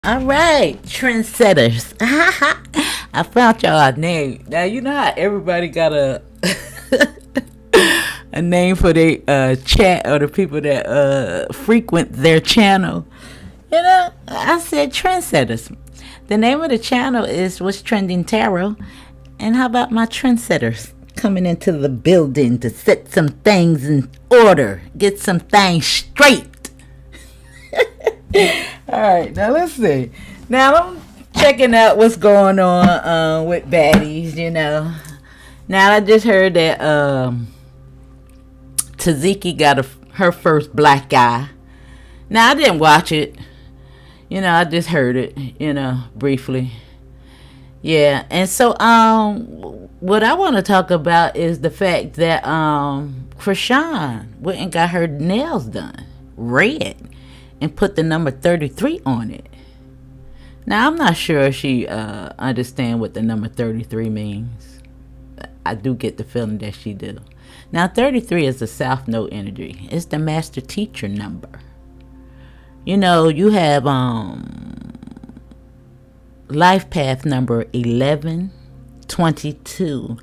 All right, trendsetters. I found y'all a name. Now you know how everybody got a a name for their chat or the people that frequent their channel. You know, I said trendsetters. The name of the channel is What's Trending Tarot. And how about my trendsetters coming into the building to set some things in order, get some things straight. All right, now let's see. Now I'm checking out what's going on with baddies. You know, now I just heard that Taziki got her first black eye. Now I didn't watch it. You know, I just heard it. You know, briefly. Yeah, and so what I want to talk about is the fact that Chrisean went and got her nails done red and put the number 33 on it. Now I'm not sure she understand what the number 33 means. I do get the feeling that she do. Now 33 is the South Node energy. It's the master teacher number. You know, you have life path number 11, 22,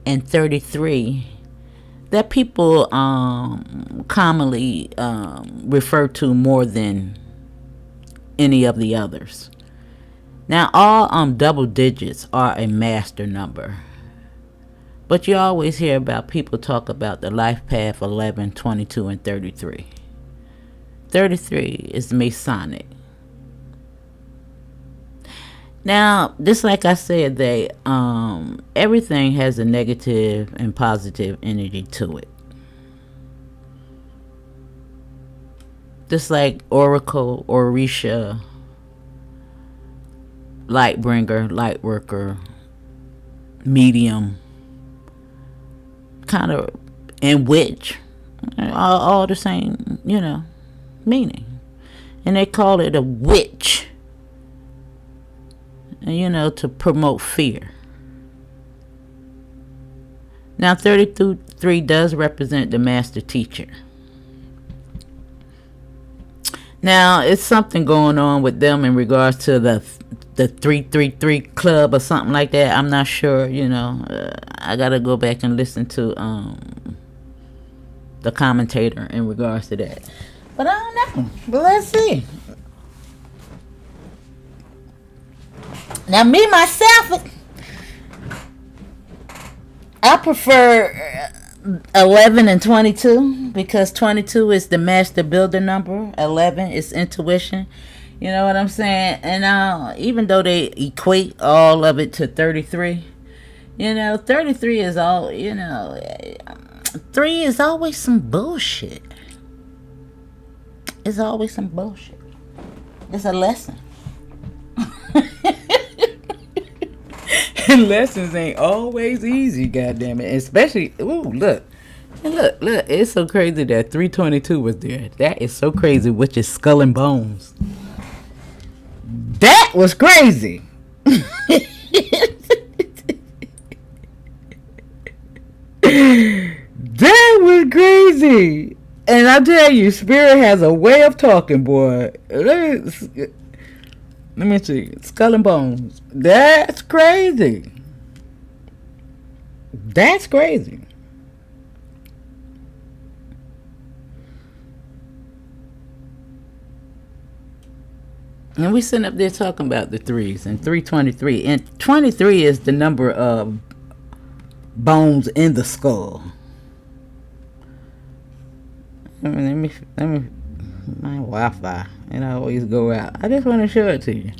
and 33 that people commonly refer to more than any of the others. Now, all double digits are a master number. But you always hear about people talk about the life path 11, 22, and 33. 33 is masonic. Now, just like I said, everything has a negative and positive energy to it. Just like Oracle, Orisha, light bringer, light worker, medium, kind of, and witch, all the same, you know, meaning. And they call it a witch, you know, to promote fear. Now 33 does represent the master teacher. Now it's something going on with them in regards to the 333 club or something like that. I'm not sure, you know. I gotta go back and listen to the commentator in regards to that. But I don't know. But let's see. Now me myself, I prefer 11 and 22 because 22 is the master builder number. 11 is intuition. You know what I'm saying? And even though they equate all of it to 33, you know, 33 is all, you know, 3 is always some bullshit. It's always some bullshit. It's a lesson. And lessons ain't always easy, goddammit. Especially, ooh, look. Look, it's so crazy that 322 was there. That is so crazy, which is Skull and Bones. That was crazy. That was crazy. And I tell you, Spirit has a way of talking, boy. Let me see. Skull and Bones. That's crazy. That's crazy. And we sitting up there talking about the threes and 323. And 23 is the number of bones in the skull. Let me my Wi-Fi, and I always go out. I just want to show it to you.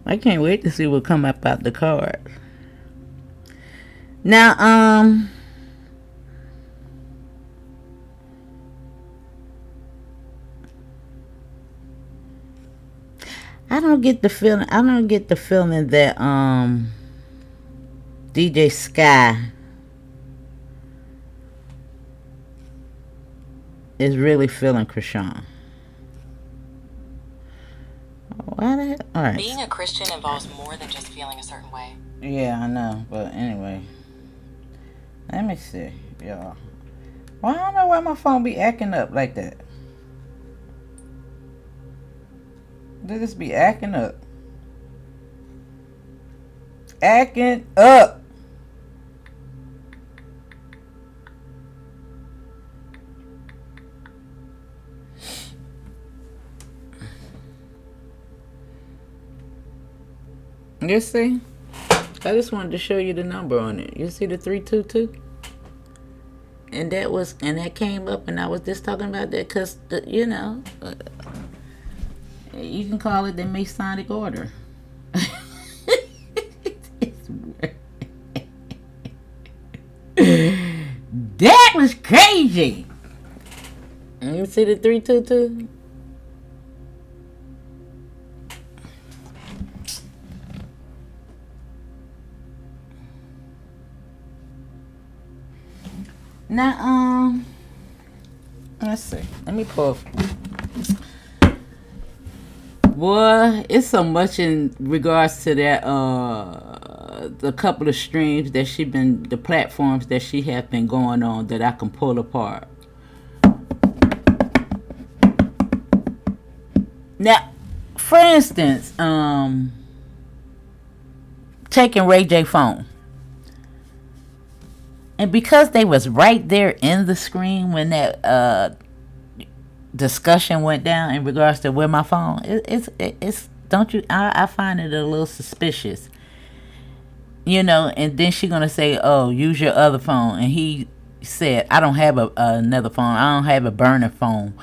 I can't wait to see what come up out the cards. Now, I don't get the feeling that DJ Sky is really feeling Chrisean. All right. Being a Christian involves more than just feeling a certain way. Yeah, I know, but anyway, let me see, y'all. Well, I don't know why my phone be acting up like that. They just be acting up. Acting up. You see? I just wanted to show you the number on it. You see the 322? And that came up, and I was just talking about that because, you can call it the Masonic order. That was crazy. You see the 322? Now, let's see. Let me pull. Boy, it's so much in regards to that. The couple of streams that the platforms that she have been going on that I can pull apart. Now, for instance, taking Ray J phone. And because they was right there in the screen when that discussion went down in regards to where my phone, it's don't you? I find it a little suspicious, And then she gonna say, "Oh, use your other phone," and he said, "I don't have another phone. I don't have a burner phone."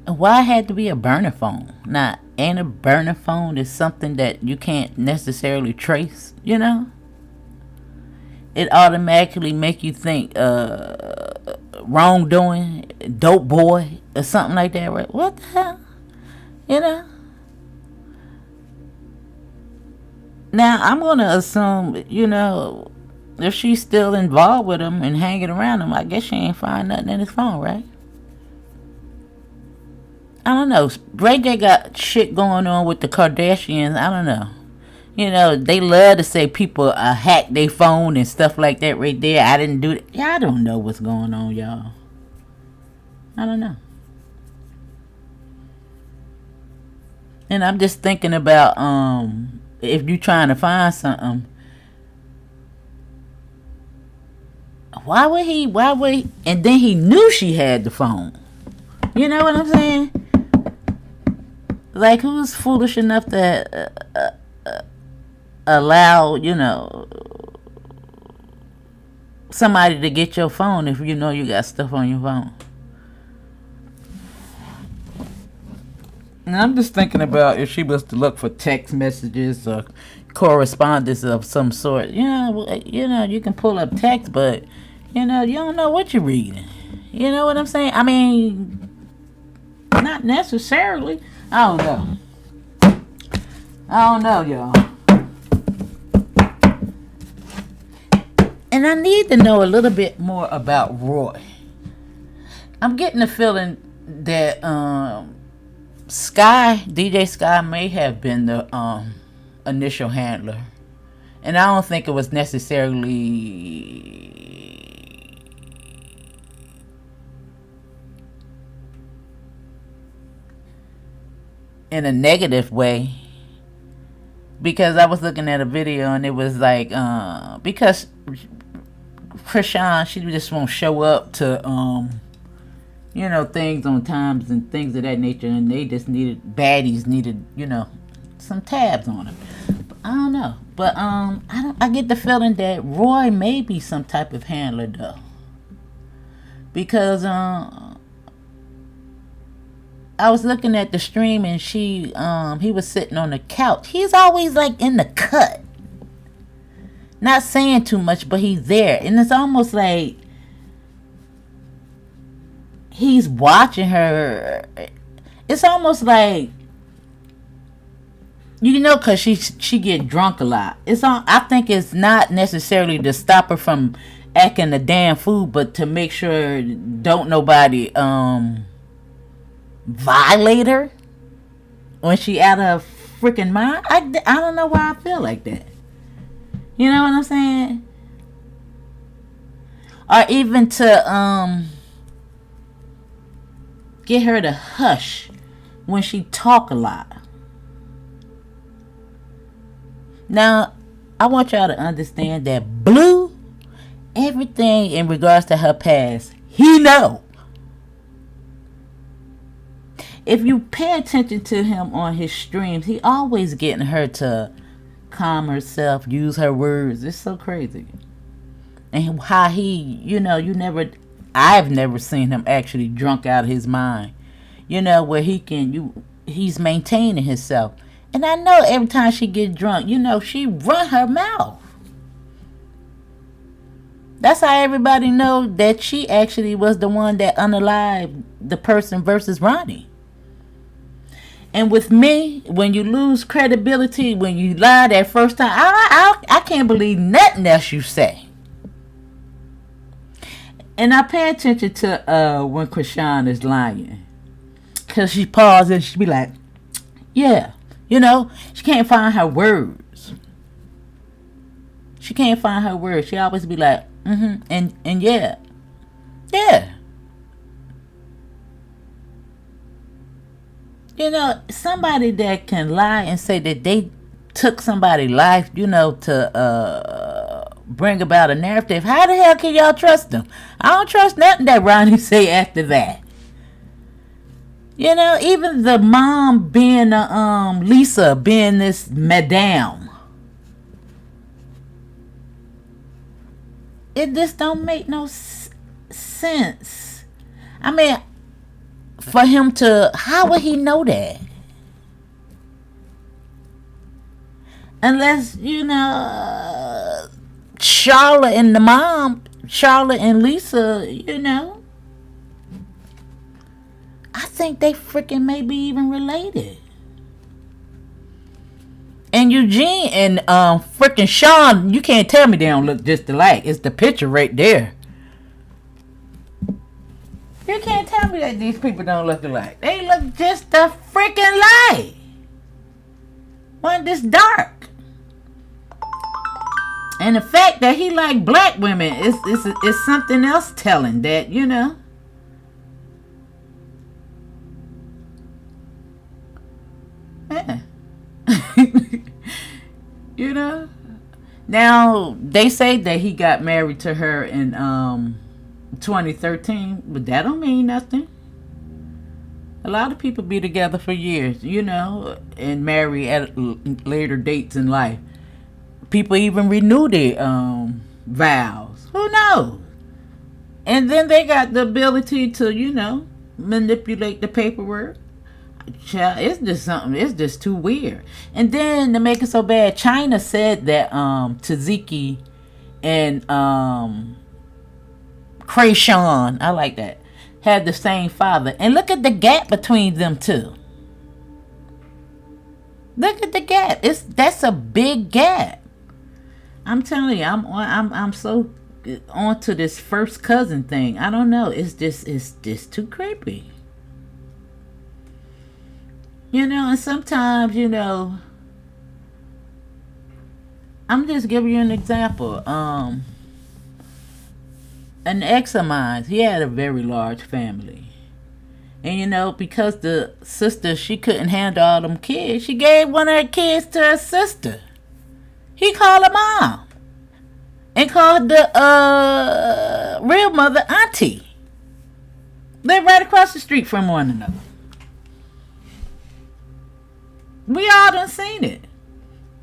Why had to be a burner phone? Now, ain't a burner phone is something that you can't necessarily trace, It automatically make you think wrongdoing, dope boy, or something like that, right? What the hell? Now, I'm going to assume, if she's still involved with him and hanging around him, I guess she ain't find nothing in his phone, right? I don't know. Ray J got shit going on with the Kardashians. I don't know. They love to say people hack their phone and stuff like that right there. I didn't do it. Yeah, I don't know what's going on, y'all. I don't know. And I'm just thinking about if you trying to find something, why would he, and then he knew she had the phone. You know what I'm saying? Like, who's foolish enough to allow, somebody to get your phone if you know you got stuff on your phone? And I'm just thinking about if she was to look for text messages or correspondence of some sort. You can pull up text, but you don't know what you're reading. You know what I'm saying? I mean, not necessarily. I don't know, y'all. And I need to know a little bit more about Roy. I'm getting the feeling that DJ Sky may have been the initial handler. And I don't think it was necessarily in a negative way. Because I was looking at a video and it was like, because Chrisean, she just won't show up to, things on times and things of that nature, and they just baddies needed, some tabs on them. But I don't know. But I get the feeling that Roy may be some type of handler though. Because I was looking at the stream and he was sitting on the couch. He's always like in the cut. Not saying too much, but he's there. And it's almost like he's watching her. It's almost like, because she get drunk a lot. I think it's not necessarily to stop her from acting a damn fool, but to make sure don't nobody violate her when she out of her freaking mind. I don't know why I feel like that. You know what I'm saying? Or even to get her to hush when she talk a lot. Now, I want y'all to understand that Blue, everything in regards to her past, he know. If you pay attention to him on his streams, he always getting her to calm herself, use her words. It's so crazy. And how he, I've never seen him actually drunk out of his mind. Where he's maintaining himself. And I know every time she get drunk, she run her mouth. That's how everybody know that she actually was the one that unalived the person versus Ronnie. And with me, when you lose credibility, when you lie that first time, I can't believe nothing else you say. And I pay attention to when Chrisean is lying. Because she pauses and she be like, yeah. She can't find her words. She can't find her words. She always be like, and yeah. Yeah. Somebody that can lie and say that they took somebody's life, to bring about a narrative. How the hell can y'all trust them? I don't trust nothing that Ronnie say after that. Even the mom being Lisa being this madame. It just don't make no sense. I mean, for him to, how would he know that? Unless, Charlotte and the mom, Charlotte and Lisa, I think they freaking maybe even related. And Eugene and freaking Sean, you can't tell me they don't look just alike. It's the picture right there. You can't tell me that these people don't look alike. They look just a freaking light. One this dark. And the fact that he like black women is something else telling that, Yeah. Now they say that he got married to her in 2013, but that don't mean nothing. A lot of people be together for years, and marry at later dates in life. People even renew their vows. Who knows? And then they got the ability to, manipulate the paperwork. Child, it's just something. It's just too weird. And then to make it so bad, China said that Taziki and Chrisean, I like that, had the same father. And look at the gap between them two. Look at the gap. That's a big gap. I'm telling you, I'm so on to this first cousin thing. I don't know. It's just too creepy. And sometimes, I'm just giving you an example. An ex of mine, he had a very large family. And, because the sister, she couldn't handle all them kids, she gave one of her kids to her sister. He called her mom. And called the real mother auntie. Live right across the street from one another. We all done seen it.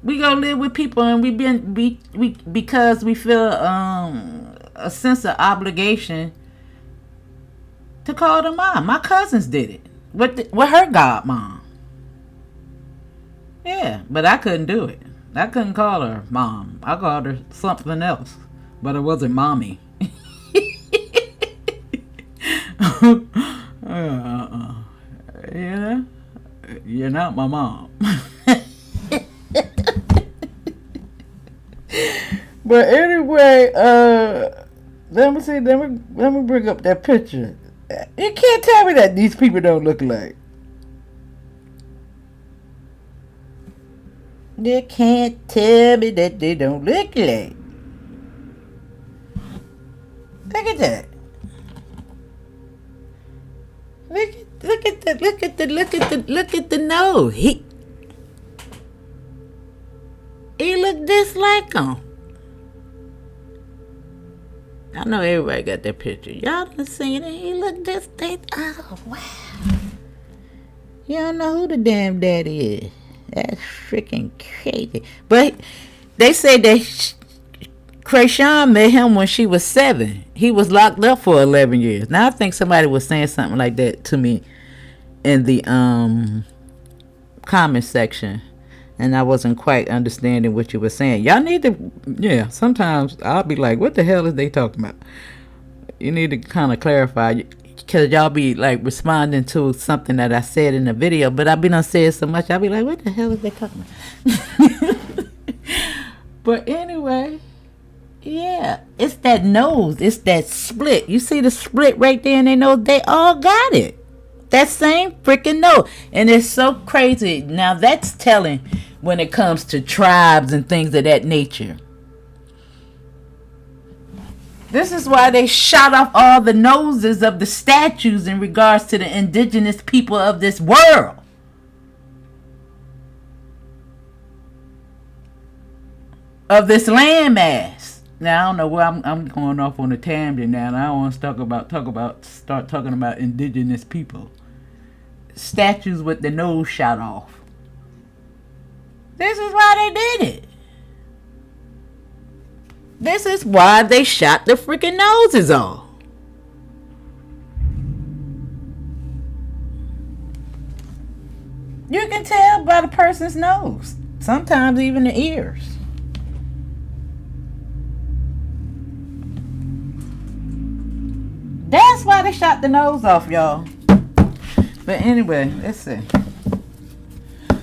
We go live with people and we because we feel a sense of obligation to call them mom. My cousins did it with her godmom. Yeah, but I couldn't do it. I couldn't call her mom. I called her something else, but it wasn't mommy. You're not my mom. But anyway, let me bring up that picture. You can't tell me that these people don't look alike. You can't tell me that they don't look alike. Look at that. Look No, he looked just like him. I know everybody got that picture. Y'all done seen it. He looked just oh wow. You don't know who the damn daddy is. That's freaking crazy. But they say that Chrisean met him when she was 7. He was locked up for 11 years. Now I think somebody was saying something like that to me in the comment section, and I wasn't quite understanding what you were saying. Y'all need to, sometimes I'll be like, what the hell is they talking about? You need to kind of clarify, because y'all be like responding to something that I said in the video, but I've been on saying so much, I'll be like, what the hell is they talking about? But anyway, yeah, it's that nose, it's that split. You see the split right there in their nose? They all got it. That same freaking nose. And it's so crazy. Now that's telling when it comes to tribes and things of that nature. This is why they shot off all the noses of the statues in regards to the indigenous people of this world. Of this landmass. Now I don't know where I'm going off on a tangent now, and I don't want to start talking about indigenous people. Statues with the nose shot off. This is why they did it. This is why they shot the freaking noses off. You can tell by the person's nose. Sometimes even the ears. That's why they shot the nose off, y'all. But anyway, let's see.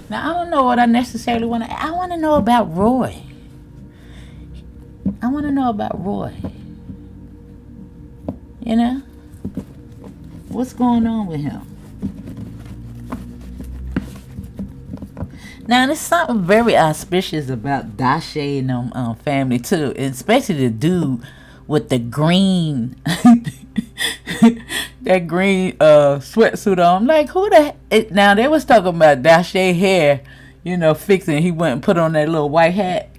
Now, I don't know what I necessarily want to... I want to know about Roy. I want to know about Roy. You know? What's going on with him? Now, there's something very auspicious about Dashe and them family, too. And especially the dude with the green... that green sweatsuit on. I'm like, who the heck? Now, they was talking about Dashe hair, fixing. He went and put on that little white hat.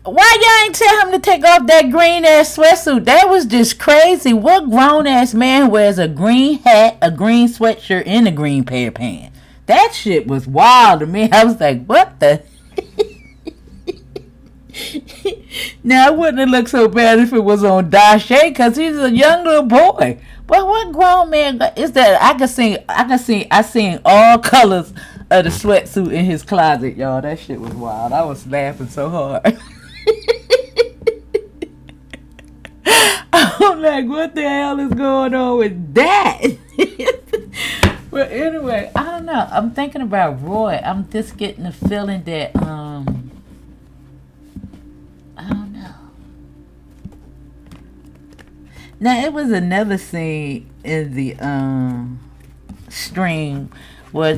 Why y'all ain't tell him to take off that green ass sweatsuit? That was just crazy. What grown ass man wears a green hat, a green sweatshirt, and a green pair of pants? That shit was wild to me. I was like, what the? Now, it wouldn't have looked so bad if it was on Dashe, because he's a young little boy. But what grown man is that? I seen all colors of the sweatsuit in his closet, y'all. That shit was wild. I was laughing so hard. I'm like, what the hell is going on with that? But anyway, I don't know. I'm thinking about Roy. I'm just getting the feeling that I don't know. Now, it was another scene in the stream where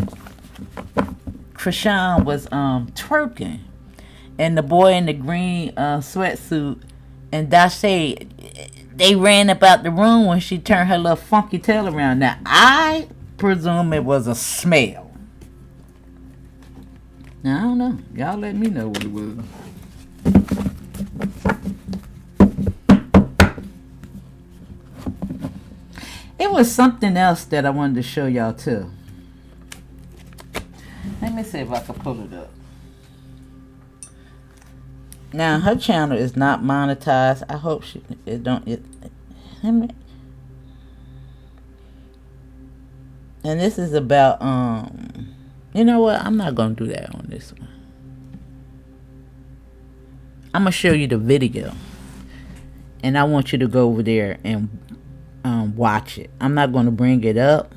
Chrisean was twerking, and the boy in the green sweatsuit and Dashe, they ran about the room when she turned her little funky tail around. Now, I presume it was a smell. Now, I don't know. Y'all let me know what it was. It was something else that I wanted to show y'all too. Let me see if I can pull it up. Now, her channel is not monetized. I hope and this is about you know what? I'm not gonna do that on this one. I'm gonna show you the video, and I want you to go over there and watch it. I'm not gonna bring it up,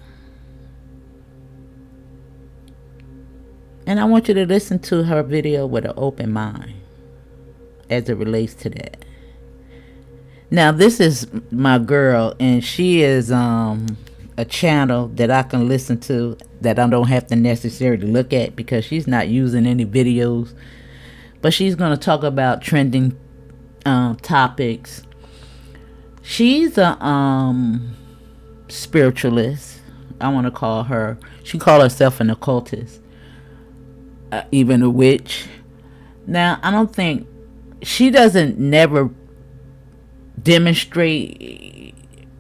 and I want you to listen to her video with an open mind as it relates to that. Now, this is my girl, and she is a channel that I can listen to, that I don't have to necessarily look at, because she's not using any videos, but she's going to talk about trending topics. She's a spiritualist. I want to call her, she calls herself an occultist, even a witch. Now, I don't think she doesn't never demonstrate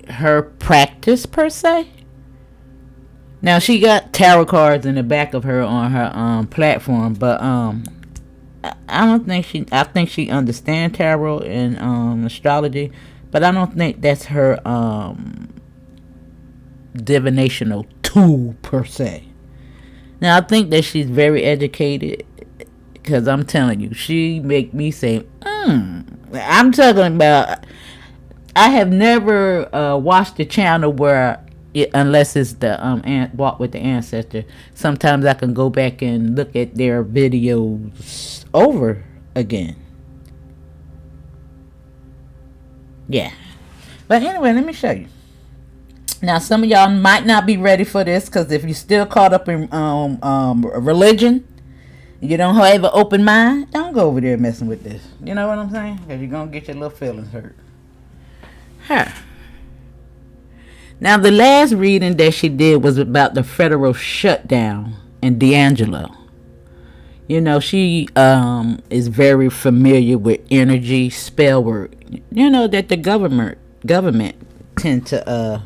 her practice per se. Now, she got tarot cards in the back of her on her platform, but I don't think I think she understands tarot and astrology, but I don't think that's her divinational tool per se. Now, I think that she's very educated, because I'm telling you, she make me say, I'm talking about, I have never watched a channel where, unless it's the Walk with the Ancestor, sometimes I can go back and look at their videos over again. Yeah. But anyway, let me show you. Now, some of y'all might not be ready for this, because if you're still caught up in religion, you don't have an open mind, don't go over there messing with this. You know what I'm saying? Because you're going to get your little feelings hurt. Now, the last reading that she did was about the federal shutdown in D'Angelo. You know, she is very familiar with energy, spell work. You know, that the government tend to...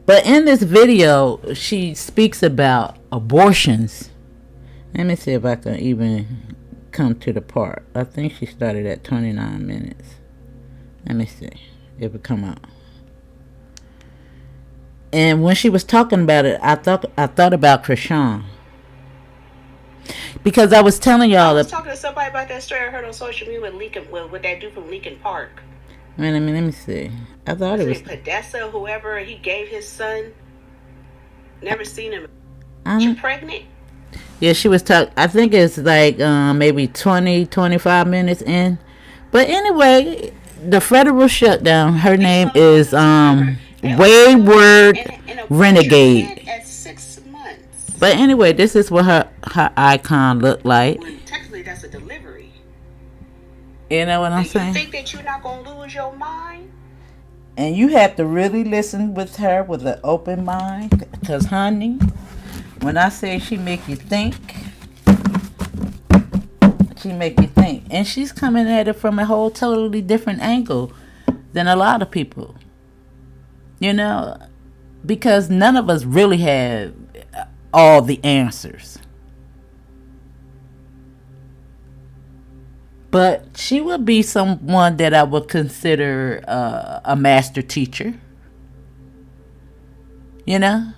But in this video, she speaks about abortions. Let me see if I can even come to the part. I think she started at 29 minutes. Let me see if it come out. And when she was talking about it, I thought about Chrisean. Because I was telling y'all... I was talking to somebody about that story I heard on social media with that dude from Lincoln Park. Let me see. I thought it was Podesta, whoever he gave his son. Never seen him. She pregnant? Yeah, she was talking. I think it's like maybe 25 minutes in. But anyway, the federal shutdown. Her name is Wayward Renegade. At 6 months. But anyway, this is what her icon looked like. Well, technically, that's a delivery. You know what I'm saying? You think that you're not going to lose your mind? And you have to really listen with her with an open mind. Because, honey, when I say she make you think, she make you think. And she's coming at it from a whole totally different angle than a lot of people. You know? Because none of us really have all the answers. But she would be someone that I would consider a master teacher. You know?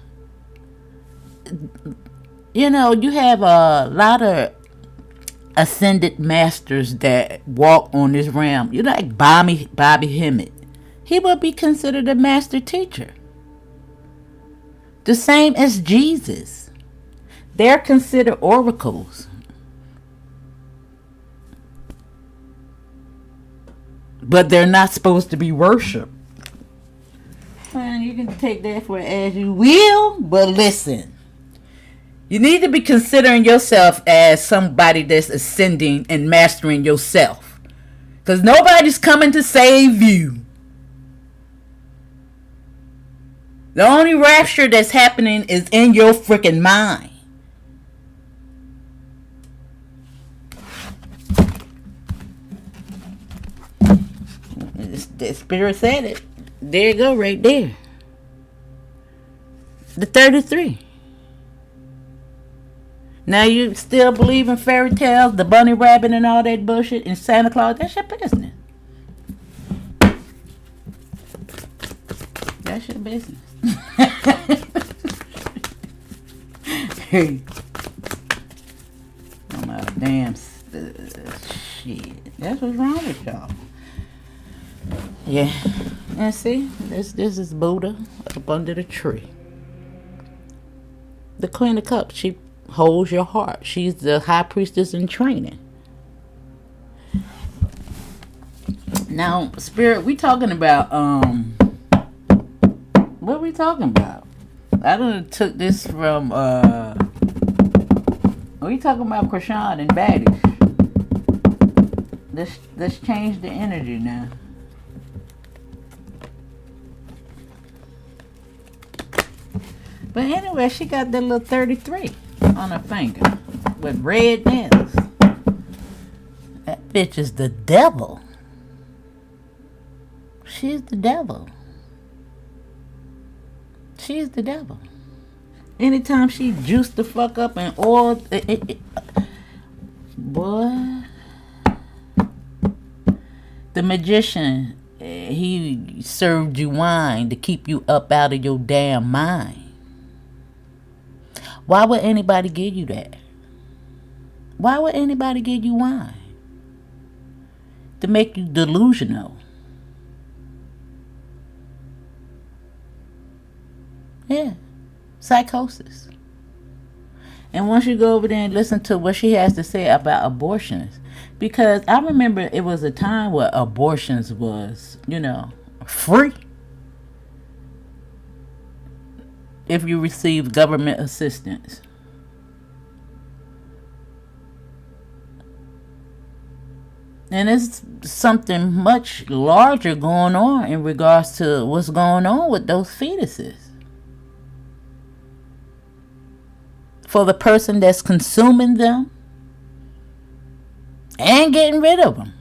You know, you have a lot of ascended masters that walk on this realm. You know, like Bobby Hemmett. He would be considered a master teacher. The same as Jesus. They're considered oracles. But they're not supposed to be worshipped. Well, you can take that for as you will, but listen. You need to be considering yourself as somebody that's ascending and mastering yourself. Because nobody's coming to save you. The only rapture that's happening is in your freaking mind. The spirit said it. There you go, right there. The 33. Now you still believe in fairy tales, the bunny rabbit and all that bullshit, and Santa Claus? That's your business. That's your business. Hey. Oh my damn shit. That's what's wrong with y'all. Yeah. And see, this is Buddha up under the tree. The Queen of Cups, she holds your heart. She's the high priestess in training. Now, Spirit, we talking about what are we talking about? I done took this from we talking about Chrisean and Baddie. Let's change the energy now. But anyway, she got that little 33 on her finger. with red nails. That bitch is the devil. She's the devil. She's the devil. Anytime she juiced the fuck up and oil, boy. The magician, he served you wine to keep you up out of your damn mind. Why would anybody give you that? Why would anybody give you wine? To make you delusional. Yeah. Psychosis. And once you go over there and listen to what she has to say about abortions, because I remember it was a time where abortions was, free. If you receive government assistance. And it's something much larger going on in regards to what's going on with those fetuses. For the person that's consuming them and getting rid of them.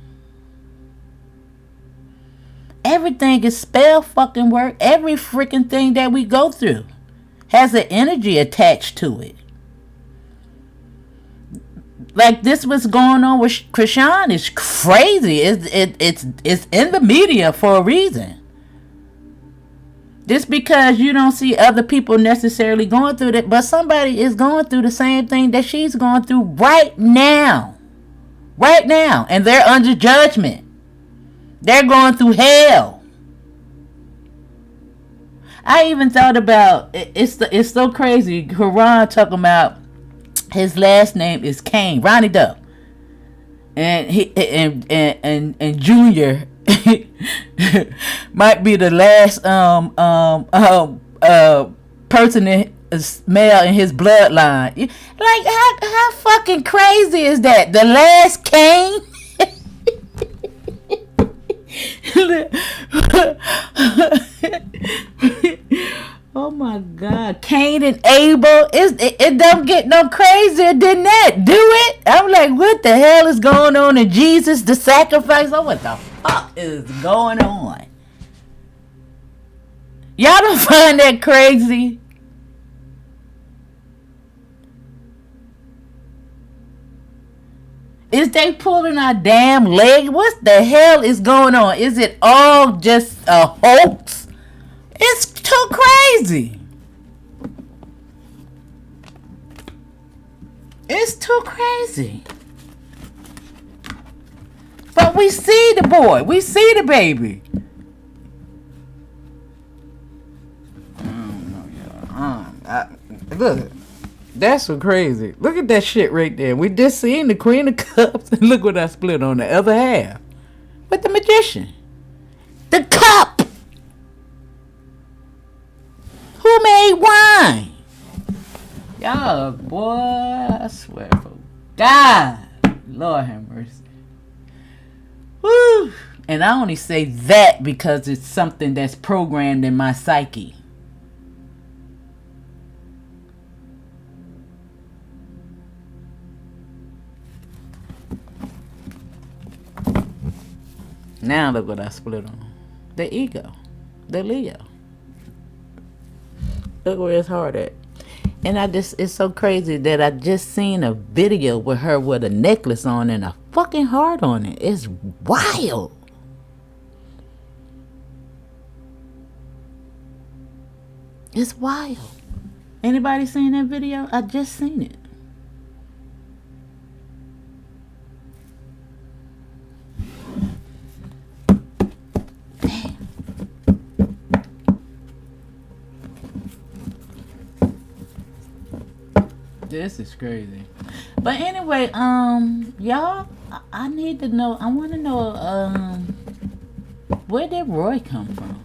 Everything is spell fucking work. Every freaking thing that we go through has an energy attached to it. Like this what's going on with Chrisean is crazy. It's in the media for a reason. Just because you don't see other people necessarily going through it, but somebody is going through the same thing that she's going through right now. Right now. And they're under judgment. They're going through hell. I even thought about, it's so crazy. Quran talking about his last name is Kane, Ronnie Duck. And and Junior might be the last person male in his bloodline. Like how fucking crazy is that? The last Cain. Oh my God, Cain and Abel. It don't get no crazier than that, do it? I'm like, what the hell is going on in Jesus, the sacrifice? Oh, what the fuck is going on? Y'all don't find that crazy? Is they pulling our damn leg? What the hell is going on? Is it all just a hoax? It's too crazy. It's too crazy. But we see the boy. We see the baby. I don't know, y'all. Look. That's so crazy. Look at that shit right there. We just seen the Queen of Cups. And look what I split on the other half. With the magician. The cup. Who made wine? Y'all, boy, I swear for God. Lord have mercy. Woo. And I only say that because it's something that's programmed in my psyche. Now look what I split on. The ego. The Leo. Look where it's hard at. And it's so crazy that I just seen a video with her with a necklace on and a fucking heart on it. It's wild. It's wild. Anybody seen that video? I just seen it. This is crazy. But anyway, y'all, I need to know, I want to know, where did Roy come from?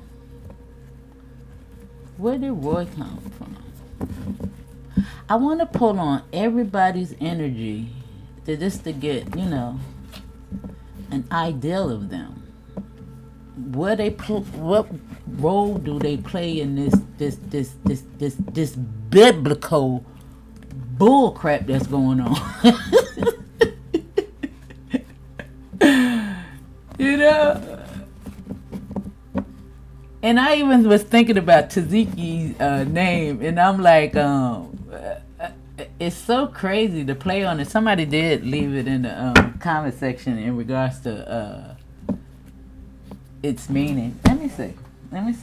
Where did Roy come from? I want to pull on everybody's energy to get, an ideal of them. What role do they play in this biblical bull crap that's going on. You know? And I even was thinking about Taziki's name, and I'm like, it's so crazy to play on it. Somebody did leave it in the comment section in regards to its meaning. Let me see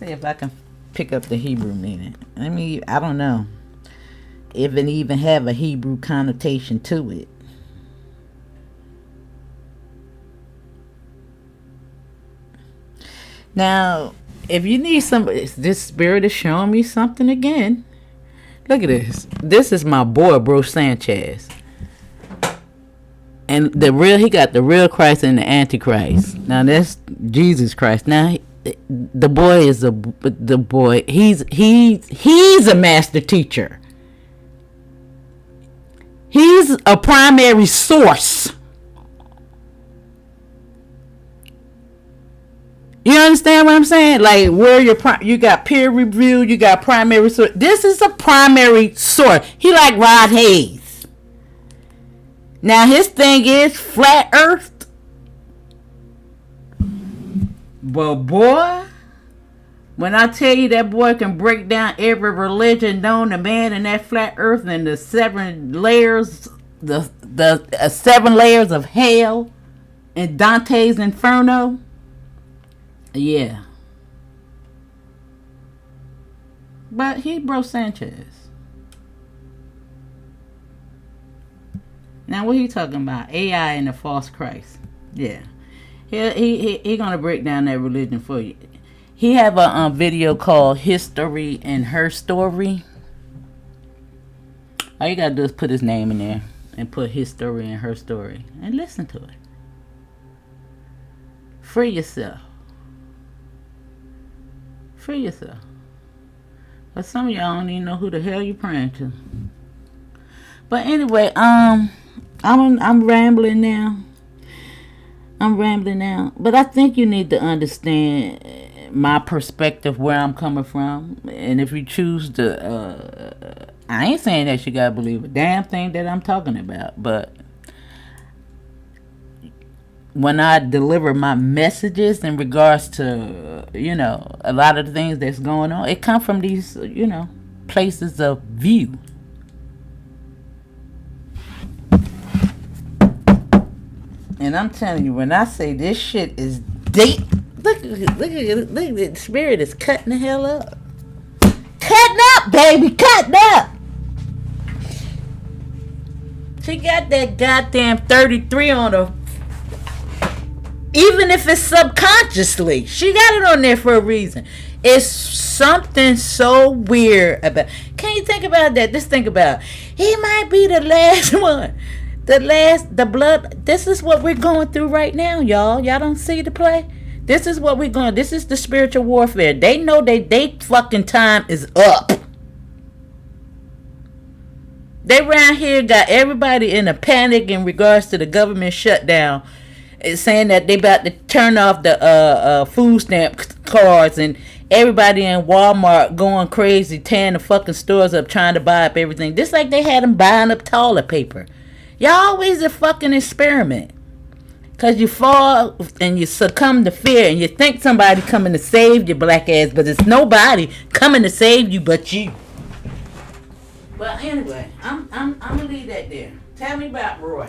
if I can pick up the Hebrew meaning. I don't know if it even have a Hebrew connotation to it. Now, if you need somebody, this spirit is showing me something again. Look at this. This is my boy, Bro Sanchez. And he got the real Christ and the Antichrist. Now that's Jesus Christ. Now the boy is the boy. He's a master teacher. He's a primary source. You understand what I'm saying? Like, where you got peer review, you got primary source. This is a primary source. He like Rod Hayes. Now his thing is flat earth. But boy, when I tell you that boy can break down every religion known to man in that flat earth and the 7 layers, the 7 layers of hell in Dante's Inferno. Yeah. But he broke Sanchez. Now what he talking about? AI and the false Christ. Yeah. He gonna break down that religion for you. He have a video called History and Her Story. All you gotta do is put his name in there and put History and Her Story and listen to it. Free yourself. Free yourself. But some of y'all don't even know who the hell you praying to. But anyway, I'm rambling now. But I think you need to understand my perspective, where I'm coming from. And if you choose to, I ain't saying that you gotta believe a damn thing that I'm talking about. But when I deliver my messages in regards to, a lot of the things that's going on, it come from these, places of view. And I'm telling you, when I say this shit is deep, look at it, the spirit is cutting the hell up. Cutting up, baby, cutting up. She got that goddamn 33 on her. Even if it's subconsciously, she got it on there for a reason. It's something so weird about. Can you think about that? Just think about it. He might be the last one. The blood. This is what we're going through right now, y'all. Y'all don't see the play? This is what we're going. This is the spiritual warfare. They know they fucking time is up. They around here got everybody in a panic in regards to the government shutdown. It's saying that they about to turn off the food stamp cards, and everybody in Walmart going crazy, tearing the fucking stores up, trying to buy up everything. Just like they had them buying up toilet paper. Y'all always a fucking experiment. Because you fall and you succumb to fear, and you think somebody coming to save your black ass, but it's nobody coming to save you but you. But anyway, I'm gonna leave that there. Tell me about Roy.